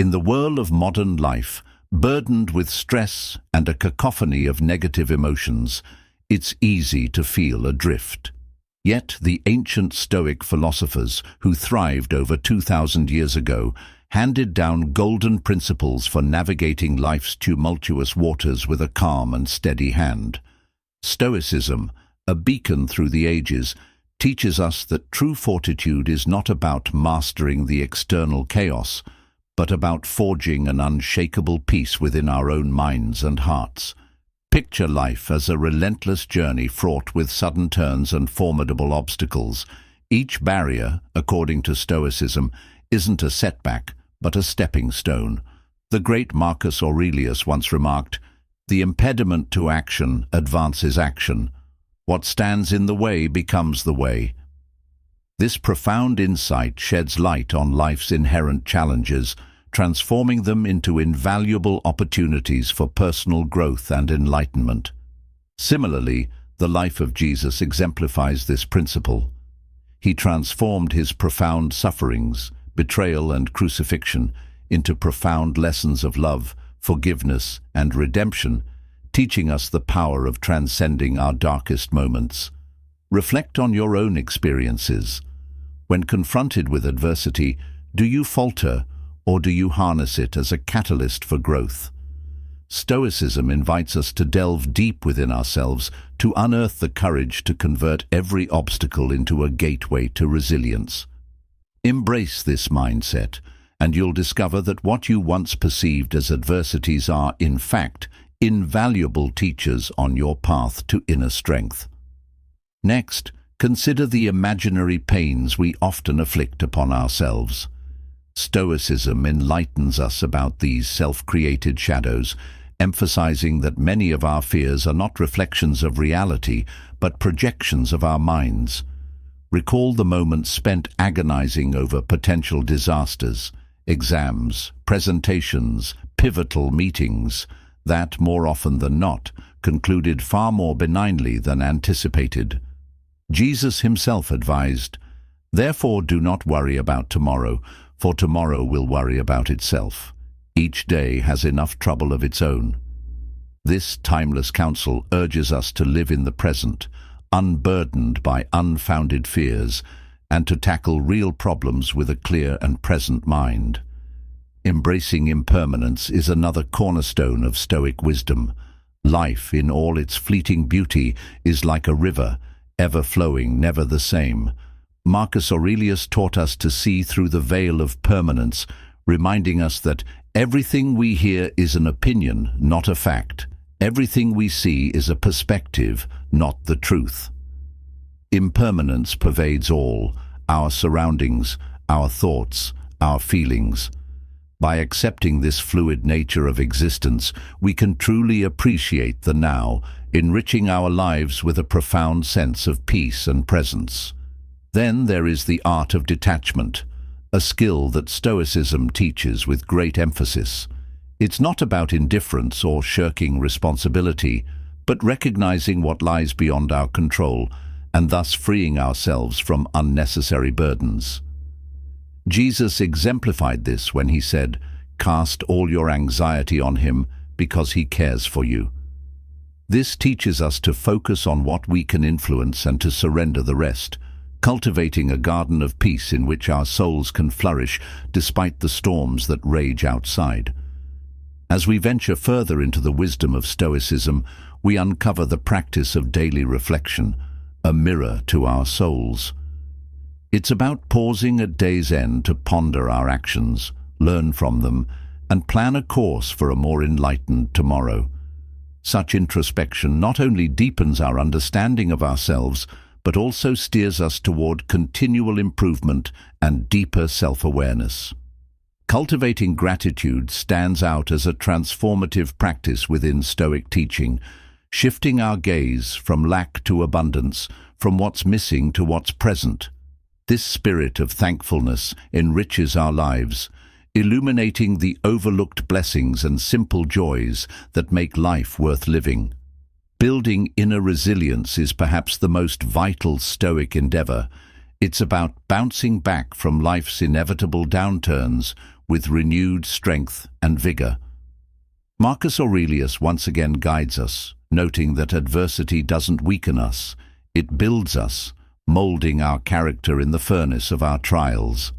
In the whirl of modern life, burdened with stress and a cacophony of negative emotions, it's easy to feel adrift. Yet the ancient Stoic philosophers, who thrived over 2,000 years ago, handed down golden principles for navigating life's tumultuous waters with a calm and steady hand. Stoicism, a beacon through the ages, teaches us that true fortitude is not about mastering the external chaos, but about forging an unshakable peace within our own minds and hearts. Picture life as a relentless journey fraught with sudden turns and formidable obstacles. Each barrier, according to Stoicism, isn't a setback, but a stepping stone. The great Marcus Aurelius once remarked, "The impediment to action advances action. What stands in the way becomes the way." This profound insight sheds light on life's inherent challenges, transforming them into invaluable opportunities for personal growth and enlightenment. Similarly, the life of Jesus exemplifies this principle. He transformed his profound sufferings, betrayal and crucifixion, into profound lessons of love, forgiveness, and redemption, teaching us the power of transcending our darkest moments. Reflect on your own experiences. When confronted with adversity, do you falter, or do you harness it as a catalyst for growth? Stoicism invites us to delve deep within ourselves, to unearth the courage to convert every obstacle into a gateway to resilience. Embrace this mindset, and you'll discover that what you once perceived as adversities are, in fact, invaluable teachers on your path to inner strength. Next, consider the imaginary pains we often afflict upon ourselves. Stoicism enlightens us about these self-created shadows, emphasizing that many of our fears are not reflections of reality, but projections of our minds. Recall the moments spent agonizing over potential disasters, exams, presentations, pivotal meetings, that, more often than not, concluded far more benignly than anticipated. Jesus himself advised, "Therefore do not worry about tomorrow, for tomorrow will worry about itself. Each day has enough trouble of its own." This timeless counsel urges us to live in the present, unburdened by unfounded fears, and to tackle real problems with a clear and present mind. Embracing impermanence is another cornerstone of Stoic wisdom. Life, in all its fleeting beauty, is like a river, ever flowing, never the same. Marcus Aurelius taught us to see through the veil of permanence, reminding us that everything we hear is an opinion, not a fact. Everything we see is a perspective, not the truth. Impermanence pervades all, our surroundings, our thoughts, our feelings. By accepting this fluid nature of existence, we can truly appreciate the now, enriching our lives with a profound sense of peace and presence. Then there is the art of detachment, a skill that Stoicism teaches with great emphasis. It's not about indifference or shirking responsibility, but recognizing what lies beyond our control, and thus freeing ourselves from unnecessary burdens. Jesus exemplified this when he said, "Cast all your anxiety on him, because he cares for you." This teaches us to focus on what we can influence and to surrender the rest, cultivating a garden of peace in which our souls can flourish despite the storms that rage outside. As we venture further into the wisdom of Stoicism, we uncover the practice of daily reflection, a mirror to our souls. It's about pausing at day's end to ponder our actions, learn from them, and plan a course for a more enlightened tomorrow. Such introspection not only deepens our understanding of ourselves, but also steers us toward continual improvement and deeper self-awareness. Cultivating gratitude stands out as a transformative practice within Stoic teaching, shifting our gaze from lack to abundance, from what's missing to what's present. This spirit of thankfulness enriches our lives, illuminating the overlooked blessings and simple joys that make life worth living. Building inner resilience is perhaps the most vital Stoic endeavor. It's about bouncing back from life's inevitable downturns with renewed strength and vigor. Marcus Aurelius once again guides us, noting that adversity doesn't weaken us, it builds us, molding our character in the furnace of our trials.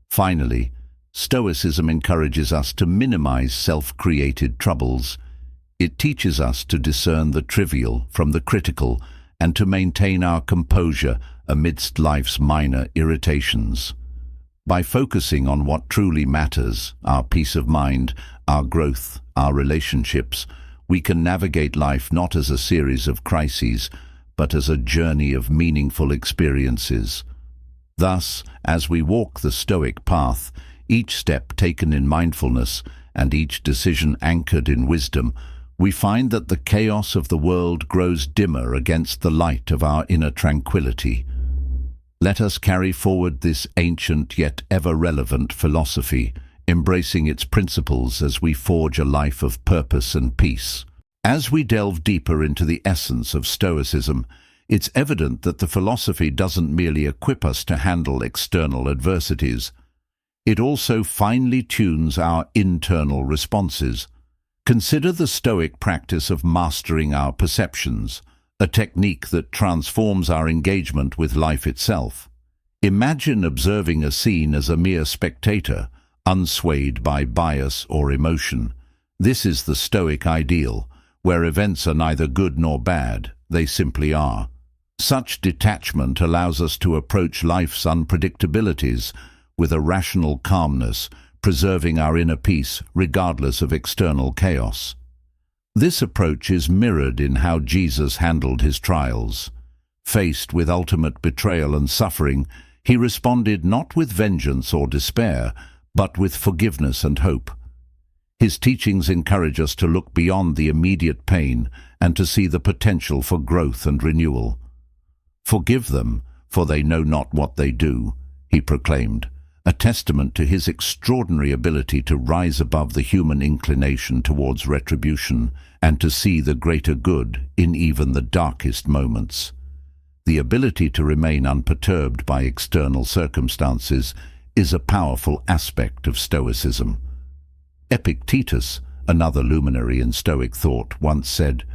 Finally, Stoicism encourages us to minimize self-created troubles. It teaches us to discern the trivial from the critical and to maintain our composure amidst life's minor irritations. By focusing on what truly matters, our peace of mind, our growth, our relationships, we can navigate life not as a series of crises, but as a journey of meaningful experiences. Thus, as we walk the Stoic path, each step taken in mindfulness and each decision anchored in wisdom, we find that the chaos of the world grows dimmer against the light of our inner tranquility. Let us carry forward this ancient yet ever-relevant philosophy, embracing its principles as we forge a life of purpose and peace. As we delve deeper into the essence of Stoicism, it's evident that the philosophy doesn't merely equip us to handle external adversities. It also finely tunes our internal responses. Consider the Stoic practice of mastering our perceptions, a technique that transforms our engagement with life itself. Imagine observing a scene as a mere spectator, unswayed by bias or emotion. This is the Stoic ideal, where events are neither good nor bad, they simply are. Such detachment allows us to approach life's unpredictabilities with a rational calmness, preserving our inner peace regardless of external chaos. This approach is mirrored in how Jesus handled his trials. Faced with ultimate betrayal and suffering, he responded not with vengeance or despair, but with forgiveness and hope. His teachings encourage us to look beyond the immediate pain and to see the potential for growth and renewal. "Forgive them, for they know not what they do," he proclaimed, a testament to his extraordinary ability to rise above the human inclination towards retribution and to see the greater good in even the darkest moments. The ability to remain unperturbed by external circumstances is a powerful aspect of Stoicism. Epictetus, another luminary in Stoic thought, once said,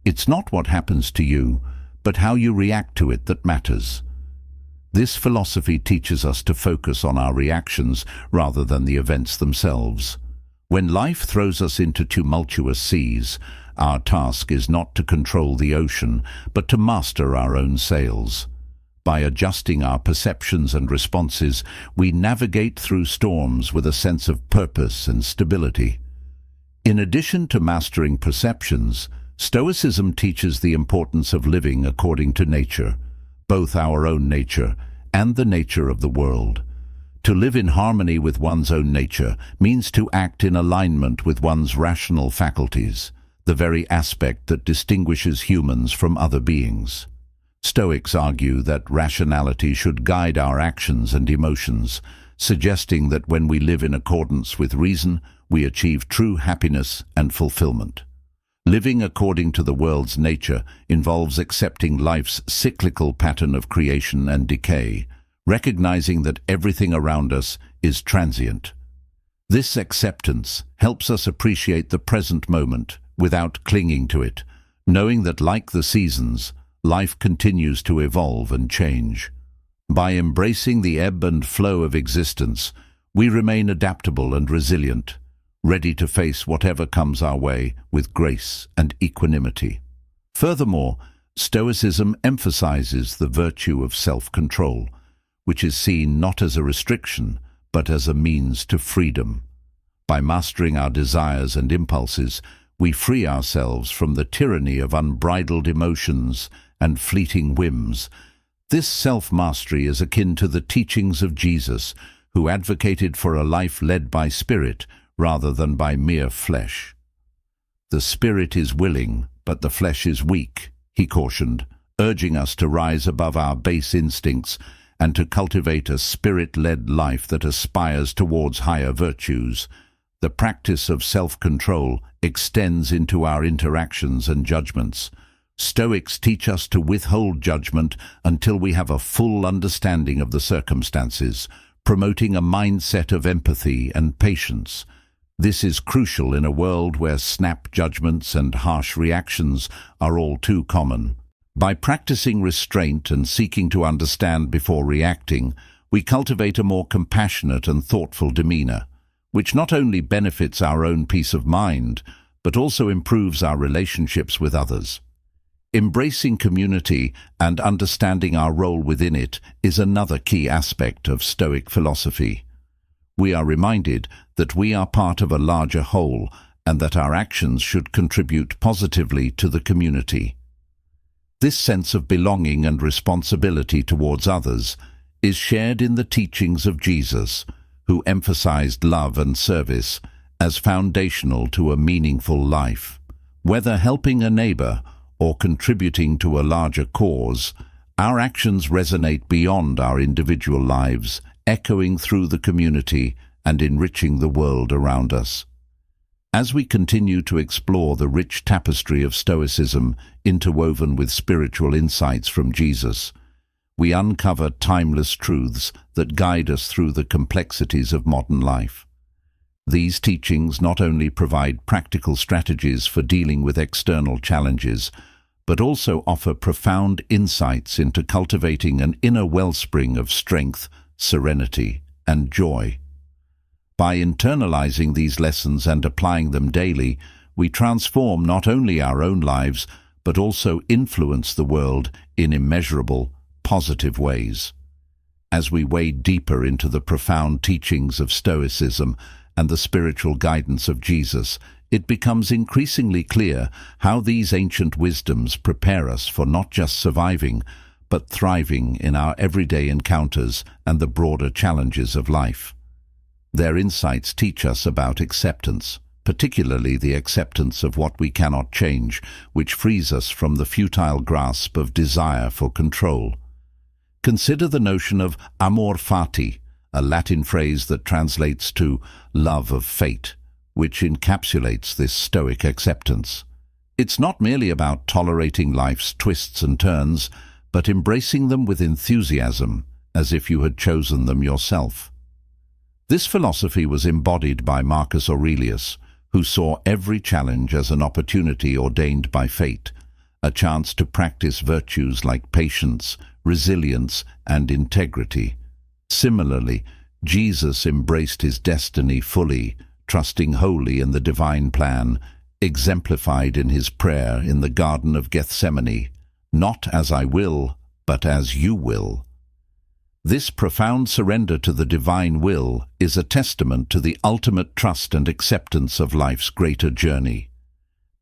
"It's not what happens to you, but how you react to it that matters." This philosophy teaches us to focus on our reactions rather than the events themselves. When life throws us into tumultuous seas, our task is not to control the ocean, but to master our own sails. By adjusting our perceptions and responses, we navigate through storms with a sense of purpose and stability. In addition to mastering perceptions, Stoicism teaches the importance of living according to nature, both our own nature and the nature of the world. To live in harmony with one's own nature means to act in alignment with one's rational faculties, the very aspect that distinguishes humans from other beings. Stoics argue that rationality should guide our actions and emotions, suggesting that when we live in accordance with reason, we achieve true happiness and fulfillment. Living according to the world's nature involves accepting life's cyclical pattern of creation and decay, recognizing that everything around us is transient. This acceptance helps us appreciate the present moment without clinging to it, knowing that like the seasons, life continues to evolve and change. By embracing the ebb and flow of existence, we remain adaptable and resilient, ready to face whatever comes our way with grace and equanimity. Furthermore, Stoicism emphasizes the virtue of self-control, which is seen not as a restriction, but as a means to freedom. By mastering our desires and impulses, we free ourselves from the tyranny of unbridled emotions and fleeting whims. This self-mastery is akin to the teachings of Jesus, who advocated for a life led by spirit rather than by mere flesh. "The spirit is willing, but the flesh is weak," he cautioned, urging us to rise above our base instincts and to cultivate a spirit-led life that aspires towards higher virtues. The practice of self-control extends into our interactions and judgments. Stoics teach us to withhold judgment until we have a full understanding of the circumstances, promoting a mindset of empathy and patience. This is crucial in a world where snap judgments and harsh reactions are all too common. By practicing restraint and seeking to understand before reacting, we cultivate a more compassionate and thoughtful demeanor, which not only benefits our own peace of mind, but also improves our relationships with others. Embracing community and understanding our role within it is another key aspect of Stoic philosophy. We are reminded that we are part of a larger whole and that our actions should contribute positively to the community. This sense of belonging and responsibility towards others is shared in the teachings of Jesus, who emphasized love and service as foundational to a meaningful life. Whether helping a neighbor or contributing to a larger cause, our actions resonate beyond our individual lives, echoing through the community and enriching the world around us. As we continue to explore the rich tapestry of Stoicism interwoven with spiritual insights from Jesus, we uncover timeless truths that guide us through the complexities of modern life. These teachings not only provide practical strategies for dealing with external challenges, but also offer profound insights into cultivating an inner wellspring of strength, serenity, and joy. By internalizing these lessons and applying them daily, we transform not only our own lives, but also influence the world in immeasurable, positive ways. As we wade deeper into the profound teachings of Stoicism and the spiritual guidance of Jesus, it becomes increasingly clear how these ancient wisdoms prepare us for not just surviving, but thriving in our everyday encounters and the broader challenges of life. Their insights teach us about acceptance, particularly the acceptance of what we cannot change, which frees us from the futile grasp of desire for control. Consider the notion of amor fati, a Latin phrase that translates to love of fate, which encapsulates this Stoic acceptance. It's not merely about tolerating life's twists and turns, but embracing them with enthusiasm, as if you had chosen them yourself. This philosophy was embodied by Marcus Aurelius, who saw every challenge as an opportunity ordained by fate, a chance to practice virtues like patience, resilience, and integrity. Similarly, Jesus embraced his destiny fully, trusting wholly in the divine plan, exemplified in his prayer in the Garden of Gethsemane, "Not as I will, but as you will." This profound surrender to the divine will is a testament to the ultimate trust and acceptance of life's greater journey.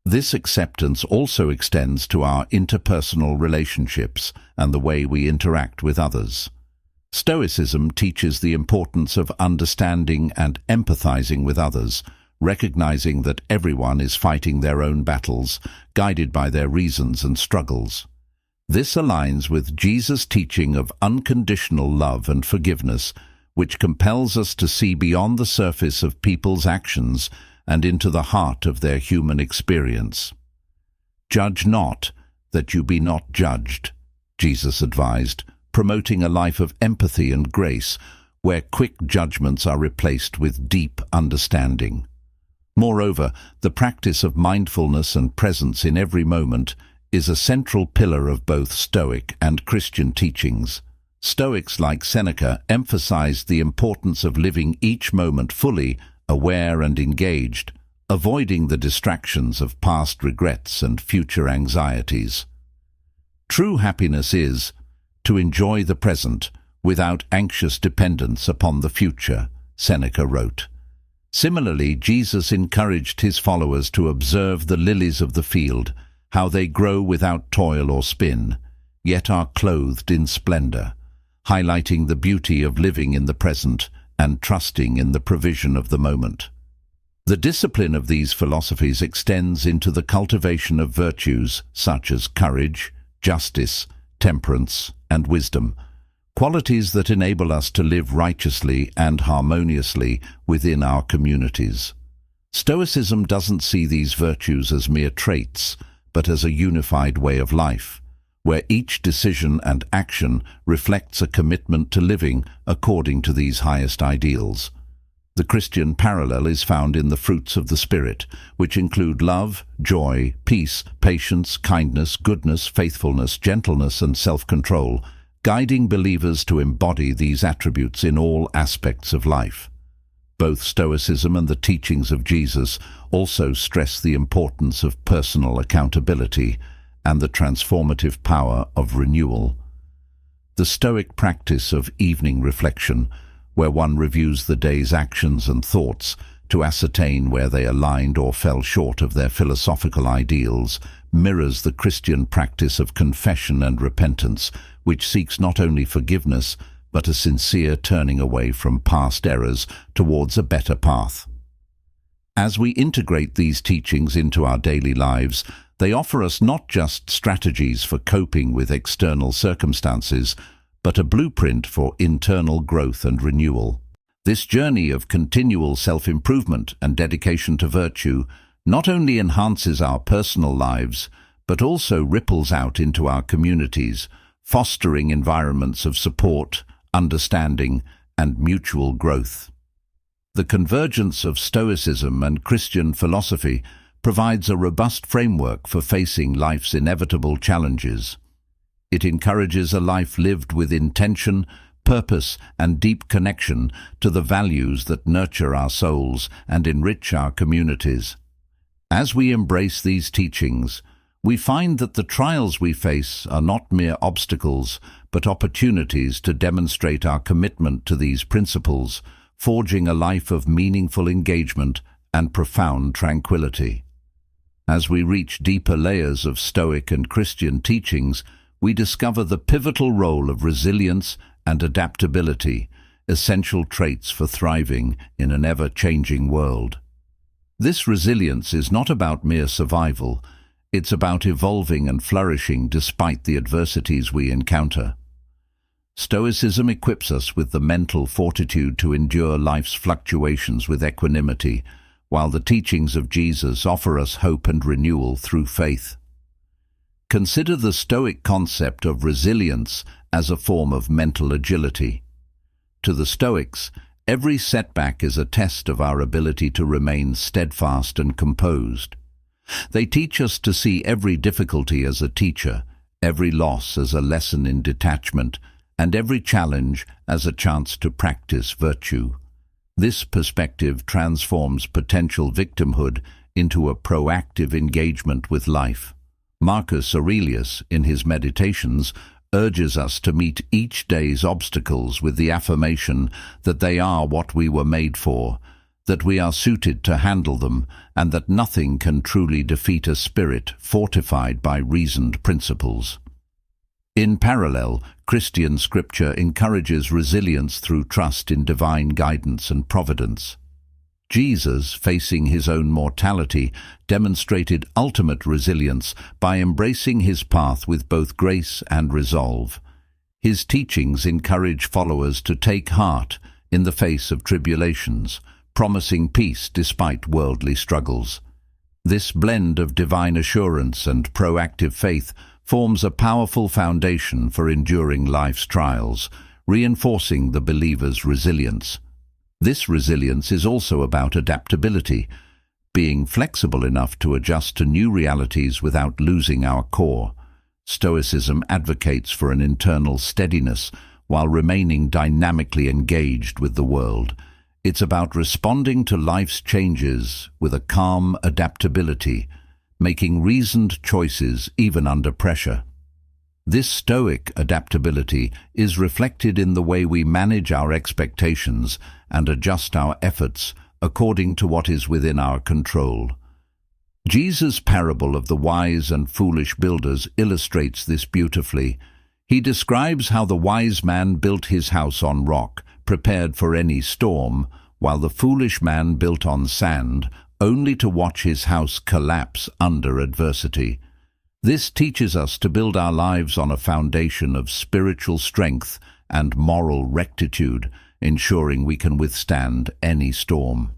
This acceptance also extends to our interpersonal relationships and the way we interact with others. Stoicism teaches the importance of understanding and empathizing with others, recognizing that everyone is fighting their own battles, guided by their reasons and struggles. This aligns with Jesus' teaching of unconditional love and forgiveness, which compels us to see beyond the surface of people's actions and into the heart of their human experience. "Judge not, that you be not judged," Jesus advised, promoting a life of empathy and grace, where quick judgments are replaced with deep understanding. Moreover, the practice of mindfulness and presence in every moment is a central pillar of both Stoic and Christian teachings. Stoics like Seneca emphasized the importance of living each moment fully, aware and engaged, avoiding the distractions of past regrets and future anxieties. True happiness is to enjoy the present without anxious dependence upon the future, Seneca wrote. Similarly, Jesus encouraged his followers to observe the lilies of the field, how they grow without toil or spin, yet are clothed in splendor, highlighting the beauty of living in the present and trusting in the provision of the moment. The discipline of these philosophies extends into the cultivation of virtues such as courage, justice, temperance, and wisdom, qualities that enable us to live righteously and harmoniously within our communities. Stoicism doesn't see these virtues as mere traits, but as a unified way of life, where each decision and action reflects a commitment to living according to these highest ideals. The Christian parallel is found in the fruits of the Spirit, which include love, joy, peace, patience, kindness, goodness, faithfulness, gentleness, and self-control, guiding believers to embody these attributes in all aspects of life. Both Stoicism and the teachings of Jesus also stress the importance of personal accountability and the transformative power of renewal. The Stoic practice of evening reflection, where one reviews the day's actions and thoughts to ascertain where they aligned or fell short of their philosophical ideals, mirrors the Christian practice of confession and repentance, which seeks not only forgiveness, but a sincere turning away from past errors towards a better path. As we integrate these teachings into our daily lives, they offer us not just strategies for coping with external circumstances, but a blueprint for internal growth and renewal. This journey of continual self-improvement and dedication to virtue not only enhances our personal lives, but also ripples out into our communities, fostering environments of support, understanding, and mutual growth. The convergence of Stoicism and Christian philosophy provides a robust framework for facing life's inevitable challenges. It encourages a life lived with intention, purpose, and deep connection to the values that nurture our souls and enrich our communities. As we embrace these teachings, we find that the trials we face are not mere obstacles, but opportunities to demonstrate our commitment to these principles, forging a life of meaningful engagement and profound tranquility. As we reach deeper layers of Stoic and Christian teachings, we discover the pivotal role of resilience and adaptability, essential traits for thriving in an ever-changing world. This resilience is not about mere survival, it's about evolving and flourishing despite the adversities we encounter. Stoicism equips us with the mental fortitude to endure life's fluctuations with equanimity, while the teachings of Jesus offer us hope and renewal through faith. Consider the Stoic concept of resilience as a form of mental agility. To the Stoics, every setback is a test of our ability to remain steadfast and composed. They teach us to see every difficulty as a teacher, every loss as a lesson in detachment, and every challenge as a chance to practice virtue. This perspective transforms potential victimhood into a proactive engagement with life. Marcus Aurelius, in his Meditations, urges us to meet each day's obstacles with the affirmation that they are what we were made for, that we are suited to handle them, and that nothing can truly defeat a spirit fortified by reasoned principles. In parallel, Christian scripture encourages resilience through trust in divine guidance and providence. Jesus, facing his own mortality, demonstrated ultimate resilience by embracing his path with both grace and resolve. His teachings encourage followers to take heart in the face of tribulations, promising peace despite worldly struggles. This blend of divine assurance and proactive faith forms a powerful foundation for enduring life's trials, reinforcing the believer's resilience. This resilience is also about adaptability, being flexible enough to adjust to new realities without losing our core. Stoicism advocates for an internal steadiness while remaining dynamically engaged with the world. It's about responding to life's changes with a calm adaptability, making reasoned choices even under pressure. This Stoic adaptability is reflected in the way we manage our expectations and adjust our efforts according to what is within our control. Jesus' parable of the wise and foolish builders illustrates this beautifully. He describes how the wise man built his house on rock, prepared for any storm, while the foolish man built on sand, only to watch his house collapse under adversity. This teaches us to build our lives on a foundation of spiritual strength and moral rectitude, ensuring we can withstand any storm.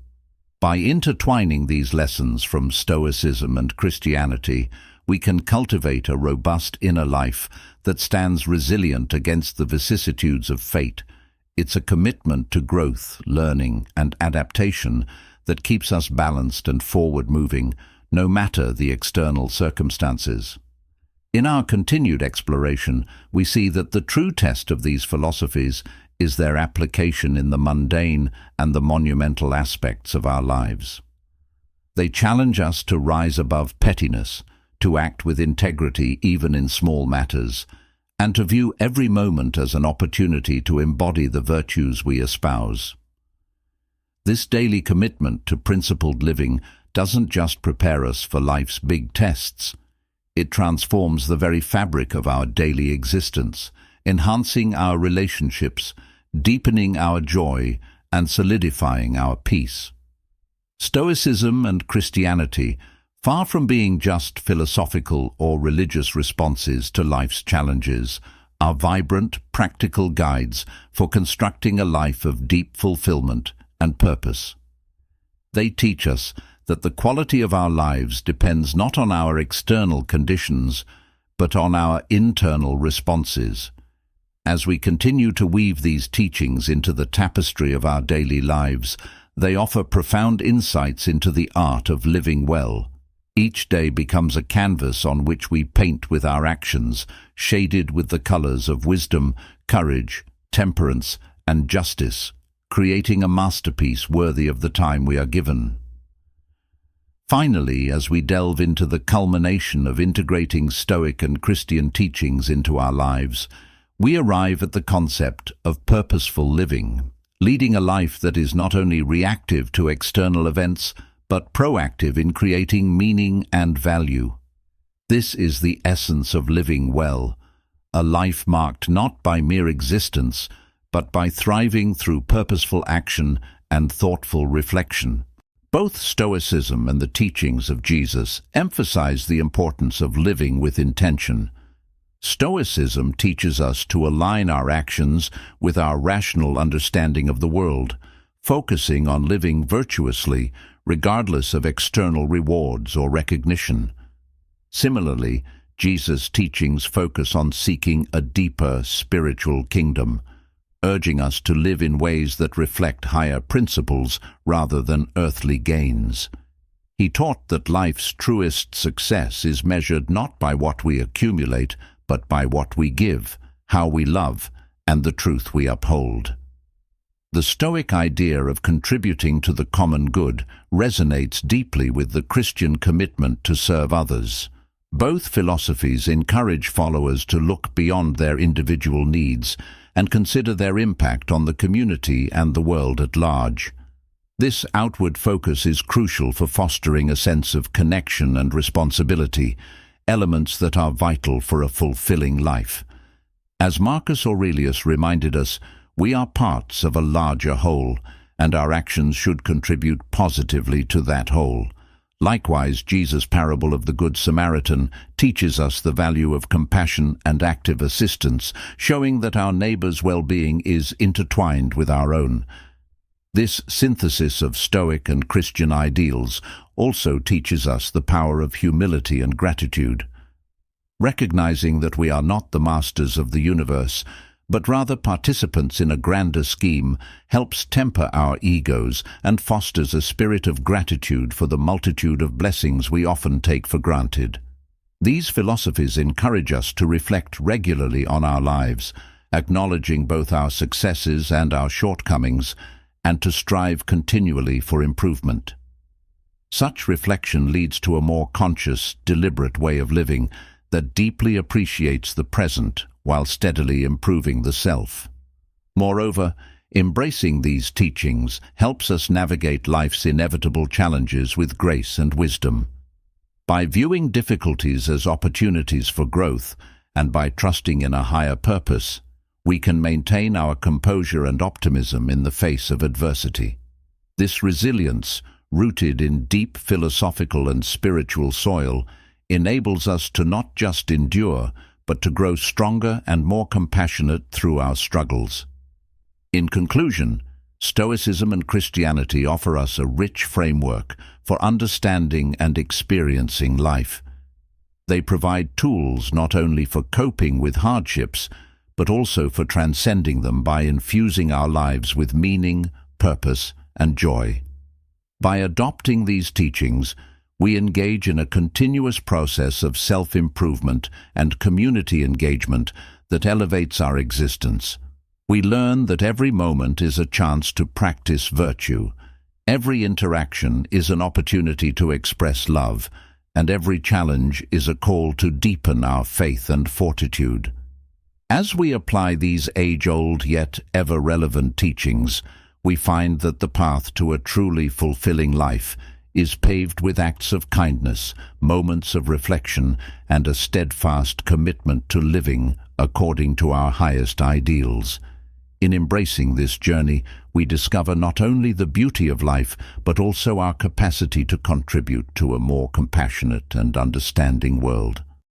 By intertwining these lessons from Stoicism and Christianity, we can cultivate a robust inner life that stands resilient against the vicissitudes of fate. It's a commitment to growth, learning, and adaptation that keeps us balanced and forward-moving, no matter the external circumstances. In our continued exploration, we see that the true test of these philosophies is their application in the mundane and the monumental aspects of our lives. They challenge us to rise above pettiness, to act with integrity even in small matters, and to view every moment as an opportunity to embody the virtues we espouse. This daily commitment to principled living doesn't just prepare us for life's big tests. It transforms the very fabric of our daily existence, enhancing our relationships, deepening our joy, and solidifying our peace. Stoicism and Christianity, far from being just philosophical or religious responses to life's challenges, are vibrant, practical guides for constructing a life of deep fulfillment and purpose. They teach us that the quality of our lives depends not on our external conditions, but on our internal responses. As we continue to weave these teachings into the tapestry of our daily lives, they offer profound insights into the art of living well. Each day becomes a canvas on which we paint with our actions, shaded with the colors of wisdom, courage, temperance, and justice, creating a masterpiece worthy of the time we are given. Finally, as we delve into the culmination of integrating Stoic and Christian teachings into our lives, we arrive at the concept of purposeful living, leading a life that is not only reactive to external events, but proactive in creating meaning and value. This is the essence of living well, a life marked not by mere existence, but by thriving through purposeful action and thoughtful reflection. Both Stoicism and the teachings of Jesus emphasize the importance of living with intention. Stoicism teaches us to align our actions with our rational understanding of the world, focusing on living virtuously regardless of external rewards or recognition. Similarly, Jesus' teachings focus on seeking a deeper spiritual kingdom, urging us to live in ways that reflect higher principles rather than earthly gains. He taught that life's truest success is measured not by what we accumulate, but by what we give, how we love, and the truth we uphold. The Stoic idea of contributing to the common good resonates deeply with the Christian commitment to serve others. Both philosophies encourage followers to look beyond their individual needs and consider their impact on the community and the world at large. This outward focus is crucial for fostering a sense of connection and responsibility, elements that are vital for a fulfilling life. As Marcus Aurelius reminded us, we are parts of a larger whole, and our actions should contribute positively to that whole. Likewise, Jesus' parable of the Good Samaritan teaches us the value of compassion and active assistance, showing that our neighbor's well-being is intertwined with our own. This synthesis of Stoic and Christian ideals also teaches us the power of humility and gratitude. Recognizing that we are not the masters of the universe, but rather participants in a grander scheme, helps temper our egos and fosters a spirit of gratitude for the multitude of blessings we often take for granted. These philosophies encourage us to reflect regularly on our lives, acknowledging both our successes and our shortcomings, and to strive continually for improvement. Such reflection leads to a more conscious, deliberate way of living that deeply appreciates the present while steadily improving the self. Moreover, embracing these teachings helps us navigate life's inevitable challenges with grace and wisdom. By viewing difficulties as opportunities for growth and by trusting in a higher purpose, we can maintain our composure and optimism in the face of adversity. This resilience, rooted in deep philosophical and spiritual soil, enables us to not just endure, but to grow stronger and more compassionate through our struggles. In conclusion, Stoicism and Christianity offer us a rich framework for understanding and experiencing life. They provide tools not only for coping with hardships, but also for transcending them by infusing our lives with meaning, purpose, and joy. By adopting these teachings, we engage in a continuous process of self-improvement and community engagement that elevates our existence. We learn that every moment is a chance to practice virtue. Every interaction is an opportunity to express love, and every challenge is a call to deepen our faith and fortitude. As we apply these age-old yet ever-relevant teachings, we find that the path to a truly fulfilling life is paved with acts of kindness, moments of reflection, and a steadfast commitment to living according to our highest ideals. In embracing this journey, we discover not only the beauty of life, but also our capacity to contribute to a more compassionate and understanding world.